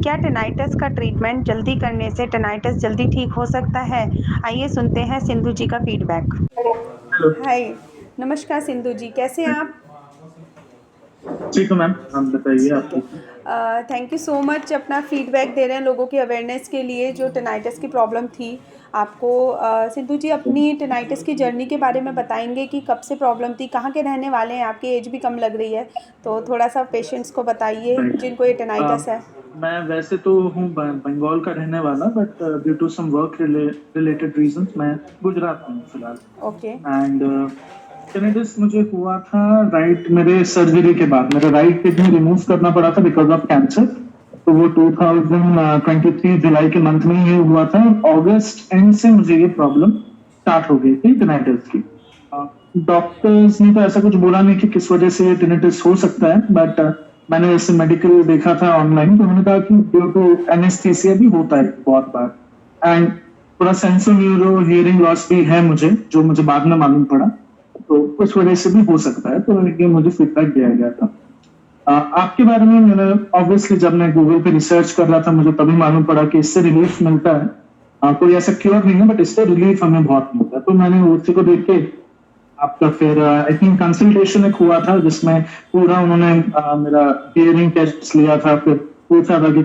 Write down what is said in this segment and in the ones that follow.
क्या टिनाइटस का ट्रीटमेंट जल्दी करने से टिनाइटस जल्दी ठीक हो सकता है? आइए सुनते हैं सिंधु जी का फीडबैक। हेलो। हाय, नमस्कार सिंधु जी, कैसे हैं आप? ठीक है मैम, आप बताइए आप ठीक है। ठीक हैं? थैंक यू सो मच अपना फीडबैक दे रहे हैं लोगों की अवेयरनेस के लिए जो टिनाइटस की प्रॉब्लम थी आपको। सिंधु जी अपनी टिनाइटस की जर्नी के बारे में बताएंगे कि कब से प्रॉब्लम थी, कहाँ के रहने वाले हैं, आपकी एज भी कम लग रही है, तो थोड़ा सा पेशेंट्स को बताइए राइट। जिनको ये टिनाइटस है। मैं वैसे तो हूँ बंगाल का रहने वाला, but due to some work related reasons मैं गुजरात में हूँ फिलहाल। ओके। एंड टिनाइटिस मुझे हुआ था राइट मेरे सर्जरी के बाद। मेरा राइट किडनी रिमूव करना पड़ा था बिकॉज ऑफ कैंसर। तो वो 2023 जुलाई के मंथ में ये हुआ था। अगस्त एंड से मुझे ये प्रॉब्लम स्टार्ट हो गई थी टिनाइटिस की। डॉक्टर्स ने तो ऐसा कुछ बोला नहीं कि किस वजह से ये टिनाइटिस हो सकता है, बट मैंने जैसे मेडिकल देखा था ऑनलाइन, तो उन्होंने कहा कि ड्यू टू एनेस्थीसिया भी होता है बहुत बार। एंड थोड़ा सेंसोन्यूरो हियरिंग लॉस भी है मुझे, जो मुझे बाद में मालूम पड़ा। तो उस वजह से भी हो सकता है, तो ये मुझे फीडबैक दिया गया था। आपके बारे में मैंने ऑब्वियसली जब मैं गूगल पे रिसर्च कर रहा था, मुझे तभी मालूम पड़ा कि इससे रिलीफ मिलता है। कोई ऐसा क्योर नहीं है, बट इससे रिलीफ हमें बहुत मिलता है। तो मैंने उसी को देख के आपका फिर आई थिंक कंसल्टेशन एक हुआ था, जिसमें पूरा उन्होंने मेरा हियरिंग टेस्ट लिया था, फिर पूछा था कि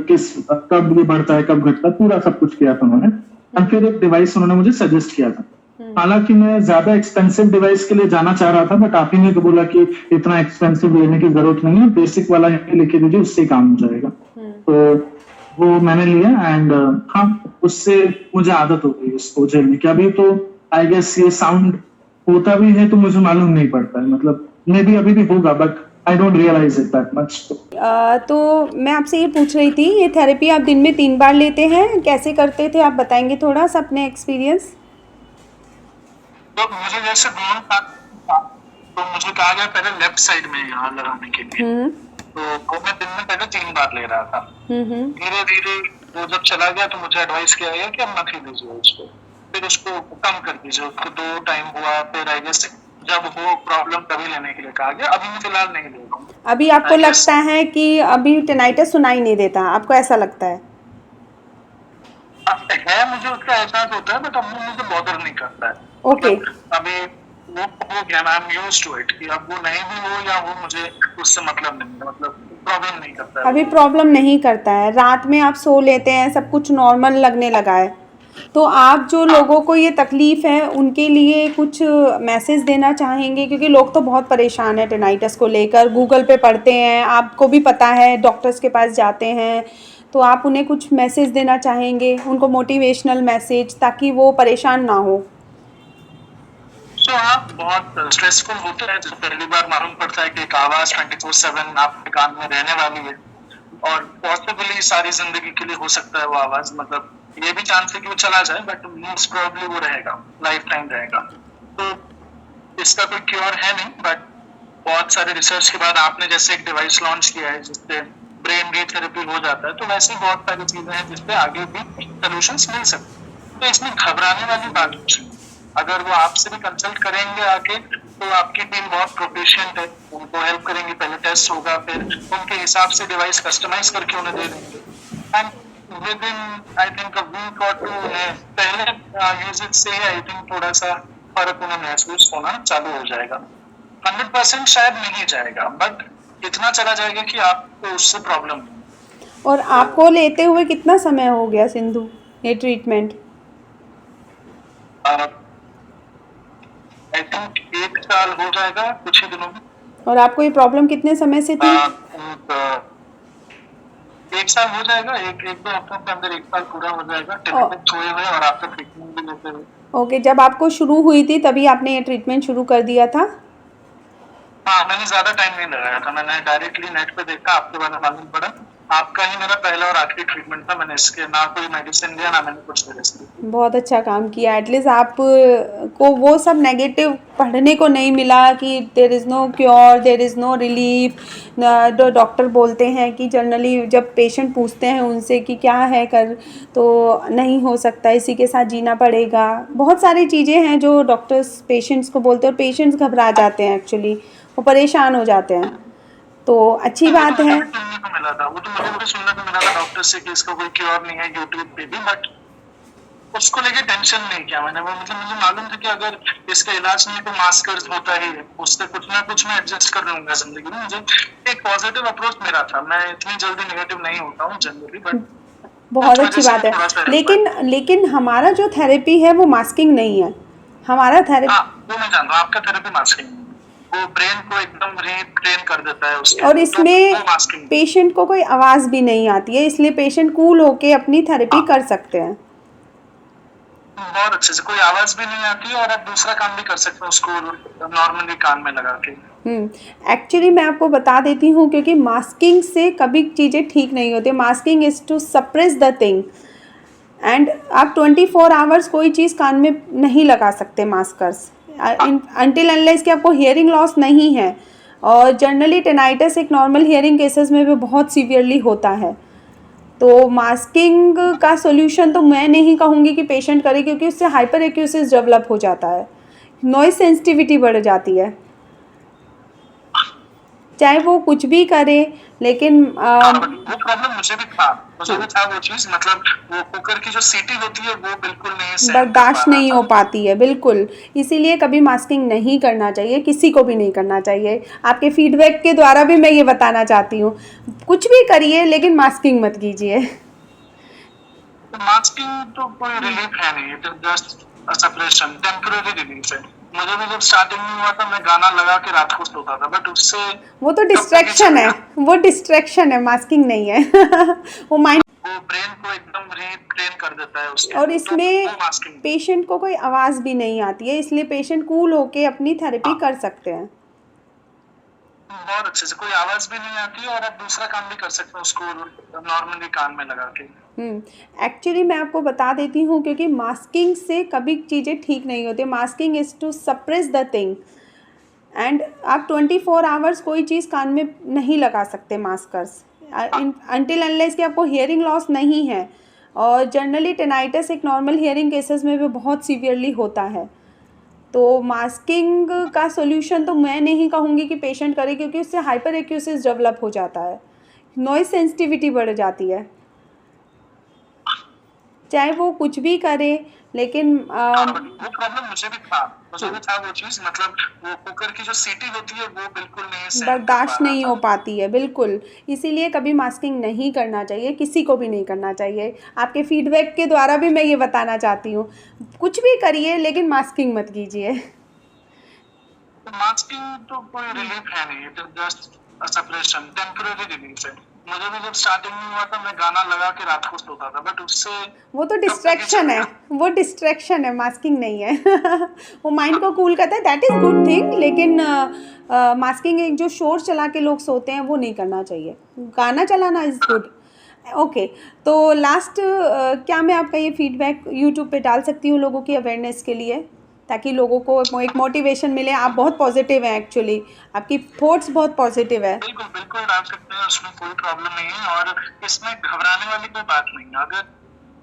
कब ये बढ़ता है कब घटता है, पूरा सब कुछ किया था उन्होंने। और फिर एक डिवाइस उन्होंने मुझे सजेस्ट किया था। हालांकि मैं ज्यादा एक्सपेंसिव डिवाइस के लिए जाना चाह रहा था, बट आप ही ने तो बोला कि इतना एक्सपेंसिव लेने की जरूरत नहीं है, बेसिक वाला ही लेके दीजिए, उससे ही काम हो जाएगा। तो वो मैंने लिया। एंड हाँ, उससे मुझे आदत हो गई उसको झेलने की। अभी तो आई गेस ये साउंड होता भी है तो मुझे मालूम नहीं पड़ता है, मतलब मे भी अभी भी होगा, but I don't realise it that much. तो मैं आपसे ये पूछ रही थी, ये थेरेपी आप दिन में 3 बार लेते हैं, कैसे करते थे आप बताएंगे थोड़ा सा अपने एक्सपीरियंस। तो मुझे जैसे दोनों था, तो मुझे कहा गया पहले लेफ्ट साइड में यहाँ लगाने के लिए। हम्म। तो वो मैं दिन में पहले 3 बार ले रहा था। हम्म। धीरे धीरे वो जब चला गया तो मुझे एडवाइस किया गया कि अब मत ही दीजिए उसको, फिर उसको कम कर दीजिए। उसको 2 टाइम हुआ, फिर आई गेस जब वो प्रॉब्लम तभी लेने के लिए कहा गया। अभी मैं फिलहाल नहीं ले रहा हूँ। अभी आपको आई गेस लगता है कि अभी टिनाइटस सुनाई नहीं देता, आपको ऐसा लगता है? है, मुझे उसका एहसास होता है, बट अब वो मुझे बॉदर नहीं करता है। ओके। मतलब अभी वो हो गया, I am used to it, कि अब वो नहीं भी हो या हो, मुझे उससे मतलब नहीं है, मतलब प्रॉब्लम नहीं करता है अभी वो। प्रॉब्लम नहीं करता है, रात में आप सो लेते हैं, सब कुछ नॉर्मल लगने लगा है। तो आप जो हाँ, लोगों को ये तकलीफ़ है उनके लिए कुछ मैसेज देना चाहेंगे, क्योंकि लोग तो बहुत परेशान हैं टिनाइटस को लेकर, गूगल पे पढ़ते हैं, आपको भी पता है, डॉक्टर्स के पास जाते हैं। तो आप उन्हें कुछ मैसेज देना चाहेंगे, उनको मोटिवेशनल मैसेज, ताकि वो परेशान ना हो। तो हाँ, बहुत स्ट्रेसफुल होता है जब पहली बार मालूम पड़ता है कि एक आवाज 24/7 आपके कान में रहने वाली है, और पॉसिबली सारी जिंदगी के लिए हो सकता है वो आवाज। मतलब ये भी चांस है कि वो चला जाए, बट मोस्ट प्रोबेबली वो रहेगा, लाइफ टाइम रहेगा। तो इसका कोई क्योर है नहीं, बट बहुत सारे रिसर्च के बाद आपने जैसे एक डिवाइस लॉन्च किया है जिससे ब्रेन रीथेरेपी हो जाता है, तो वैसे ही बहुत सारी चीजें हैं जिसपे आगे भी सोल्यूशंस मिल सकते हैं। तो इसमें घबराने वाली बात कुछ नहीं। अगर वो आपसे भी कंसल्ट करेंगे आके, तो आपकी टीम बहुत प्रोफिशिएंट है, उनको हेल्प करेंगे। पहले टेस्ट होगा, फिर उनके हिसाब से डिवाइस कस्टमाइज करके उन्हें दे देंगे। And within I think a week और 2 पहले यूजेज से आई थिंक थोड़ा सा फर्क उन्हें महसूस होना चालू हो जाएगा। 100% शायद नहीं जाएगा, बट इतना चला जाएगा कि आपको उससे प्रॉब्लम नहीं। और तो आपको लेते हुए कितना समय हो गया सिंधु, ये ट्रीटमेंट? आई थिंक 1 साल हो जाएगा कुछ ही दिनों में। और आपको ये प्रॉब्लम कितने समय से थी? 1 साल हो जाएगा, एक एक 2 हफ्तों के अंदर 1 साल पूरा हो जाएगा, और टेलीमेडिसिन हुए हुए और आपका ट्रीटमेंट भी लेते हुए। ओके, जब आपको शुरू हुई थी तभी आपने ये ट्रीटमेंट शुरू कर दिया था? हाँ, मैंने ज्यादा टाइम नहीं लगाया था, मैंने डायरेक्टली नेट पे देखा, आपके बारे में मालूम पड़ा। आपका ही मेरा पहला और आखिरी ट्रीटमेंट था। मैंने इसके ना कोई मेडिसिन लिया, ना मैंने कुछ मेडिसिन ली। बहुत अच्छा काम किया। एटलीस्ट आप को वो सब नेगेटिव पढ़ने को नहीं मिला कि there is no cure, there is no relief. जो डॉक्टर बोलते हैं कि जनरली जब पेशेंट पूछते हैं उनसे कि क्या है कर, तो नहीं हो सकता, इसी के साथ जीना पड़ेगा। बहुत सारी चीज़ें हैं जो डॉक्टर्स पेशेंट्स को बोलते हैं, और पेशेंट्स घबरा जाते हैं, एक्चुअली वो परेशान हो जाते हैं। तो अच्छी वो तो बात मुझे है। भी सुनने को मिला था, वो तो मुझे भी सुनने को मिला था डॉक्टर से कि इसका कोई क्योर नहीं है यूट्यूब पे भी, बट उसको लेके टेंशन नहीं किया मैंने। वो मतलब मुझे मालूम था कि अगर इसका इलाज नहीं तो मास्कर्स होता ही है, उससे कुछ ना कुछ मैं एडजस्ट कर लूंगा जिंदगी में। मुझे एक पॉजिटिव अप्रोच मेरा था, मैं इतनी जल्दी नेगेटिव नहीं होता हूँ जनरली, बट बहुत उस वजह अच्छी से बात है। थोड़ा सा हेल्प लेकिन आया। लेकिन हमारा जो थेरेपी है वो मास्किंग नहीं है। हमारा हाँ, थेरेपी, वो मैं जानता हूँ, आपका थेरेपी मास्किंग, वो ब्रेन को एकदम रीट्रेन कर देता है उसके और लिए, तो इसमें वो मास्किंग। पेशेंट को कोई आवाज़ भी नहीं आती है, इसलिए पेशेंट कूल होके अपनी थेरेपी हाँ, कर सकते हैं। बहुत अच्छे से, कोई आवाज भी नहीं आती है और आप दूसरा काम भी कर सकते हो उसको नॉर्मली कान में लगा के। एक्चुअली मैं आपको बता देती हूँ, क्योंकि मास्किंग से कभी चीज़ें ठीक नहीं होती। Masking is to suppress the thing, and आप 24 आवर्स कोई चीज़ कान में नहीं लगा सकते मास्कर्स, अनटिल अनलेस कि आपको हियरिंग लॉस नहीं है। और जनरली टेनाइटस एक नॉर्मल हियरिंग केसेस में भी बहुत सीवियरली होता है। तो मास्किंग का सॉल्यूशन तो मैं नहीं कहूँगी कि पेशेंट करे, क्योंकि उससे हाइपर एक्यूसिस डेवलप हो जाता है, नॉइज सेंसिटिविटी बढ़ जाती है, चाहे वो कुछ भी करे। लेकिन हाँ, वो प्रॉब्लम मुझे भी था, मुझे भी हाँ, था वो चीज, मतलब वो कुकर की जो सीटी होती है वो बिल्कुल नहीं सहन कर पा बर्दाश्त रहा नहीं था। हो पाती है, बिल्कुल। इसीलिए कभी मास्किंग नहीं करना चाहिए, किसी को भी नहीं करना चाहिए। आपके फीडबैक के द्वारा भी मैं ये बताना चाहती हूँ, कुछ भी करिए लेकिन मास्किंग मत कीजिए। तो मास्किंग तो कोई रिलीफ है नहीं, it is just separation, temporary relief है। मुझे भी जब स्टार्टिंग में हुआ था मैं गाना लगा के रात को सोता था, बट उससे वो तो कब तक ही डिस्ट्रैक्शन है, चलेगा। वो डिस्ट्रैक्शन है, मास्किंग नहीं है। वो माइंड, वो ब्रेन को एकदम रीट्रेन कर देता है उसके और लिए, तो इसमें वो मास्किंग। पेशेंट को कोई आवाज़ भी नहीं आती है, इसलिए पेशेंट कूल होके अपनी थेरेपी हाँ, कर सकते हैं। बहुत अच्छे से, कोई आवाज भी नहीं आती है और आप दूसरा काम भी कर सकते हो उसको नॉर्मली कान में लगा के। एक्चुअली मैं आपको बता देती हूँ, क्योंकि मास्किंग से कभी चीज़ें ठीक नहीं होती। Masking is to suppress the thing, and आप 24 आवर्स कोई चीज़ कान में नहीं लगा सकते मास्कर्स, अनटिल अनलेस कि आपको हियरिंग लॉस नहीं है। और जनरली टेनाइटस एक नॉर्मल हियरिंग केसेस में भी बहुत सीवियरली होता है। तो मास्किंग का सॉल्यूशन तो मैं नहीं कहूँगी कि पेशेंट करे, क्योंकि उससे हाइपर एक्यूसिस डेवलप हो जाता है, नॉइज सेंसिटिविटी बढ़ जाती है, चाहे वो कुछ भी करे। लेकिन हाँ, वो प्रॉब्लम मुझे भी था, मुझे भी था वो चीज, मतलब वो कुकर की जो सीटी होती है वो बिल्कुल नहीं सहन कर पा बर्दाश्त रहा नहीं था। हो पाती है, बिल्कुल। इसीलिए कभी मास्किंग नहीं करना चाहिए, किसी को भी नहीं करना चाहिए। आपके फीडबैक के द्वारा भी मैं ये बताना चाहती हूँ, कुछ भी करिए लेकिन मास्किंग मत कीजिए। तो मास्किंग तो कोई रिलीफ है नहीं, it is just separation, temporary relief है। मुझे भी जब स्टार्टिंग में हुआ था मैं गाना लगा के रात को सोता था, बट उससे वो तो कब तक ही डिस्ट्रैक्शन है, चलेगा। वो डिस्ट्रैक्शन है, मास्किंग नहीं है। वो माइंड को कूल करता है, दैट इज़ गुड थिंग। लेकिन मास्किंग एक जो शोर चला के लोग सोते हैं वो नहीं करना चाहिए। गाना चलाना इज़ गुड। ओके, तो लास्ट, क्या मैं आपका ये फीडबैक यूट्यूब पे डाल सकती हूँ लोगों की अवेयरनेस के लिए, ताकि लोगों को एक मोटिवेशन मिले। आप बहुत पॉजिटिव हैं एक्चुअली, आपकी थॉट्स बहुत पॉजिटिव है। बिल्कुल बिल्कुल डाल सकते हैं, उसमें कोई प्रॉब्लम नहीं है, और इसमें घबराने वाली कोई बात नहीं है। अगर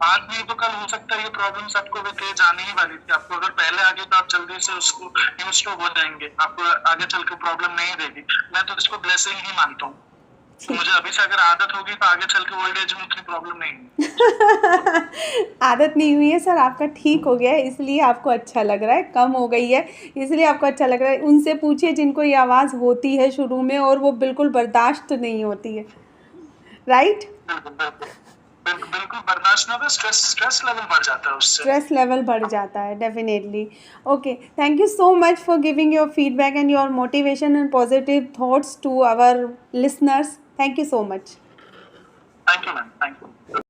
आज नहीं तो कल हो सकता है ये प्रॉब्लम सबको पेश आने ही वाली थी। आपको अगर पहले आ गई तो आप जल्दी से उसको यूज टू हो जाएंगे, आपको आगे चल के प्रॉब्लम नहीं रहेगी। मैं तो इसको ब्लेसिंग ही मानता हूँ। तो ठीक। मुझे अभी से अगर आदत होगी तो आगे चल के ओल्ड एज में उतनी प्रॉब्लम नहीं है। आदत नहीं हुई है सर, आपका ठीक हो गया है, इसलिए आपको अच्छा लग रहा है, कम हो गई है इसलिए आपको अच्छा लग रहा है। उनसे पूछिए जिनको ये आवाज़ होती है शुरू में और वो बिल्कुल बर्दाश्त नहीं होती है, राइट। बिल्कुल बिल्कुल बिल्कुल बिल्कुल बर्दाश्त नहीं होगा, स्ट्रेस स्ट्रेस लेवल बढ़ जाता है उससे। स्ट्रेस लेवल बढ़ जाता है, definitely. Okay, thank you so much for giving your feedback and your motivation and positive thoughts to our listeners. Thank you so much. Thank you ma'am, thank you.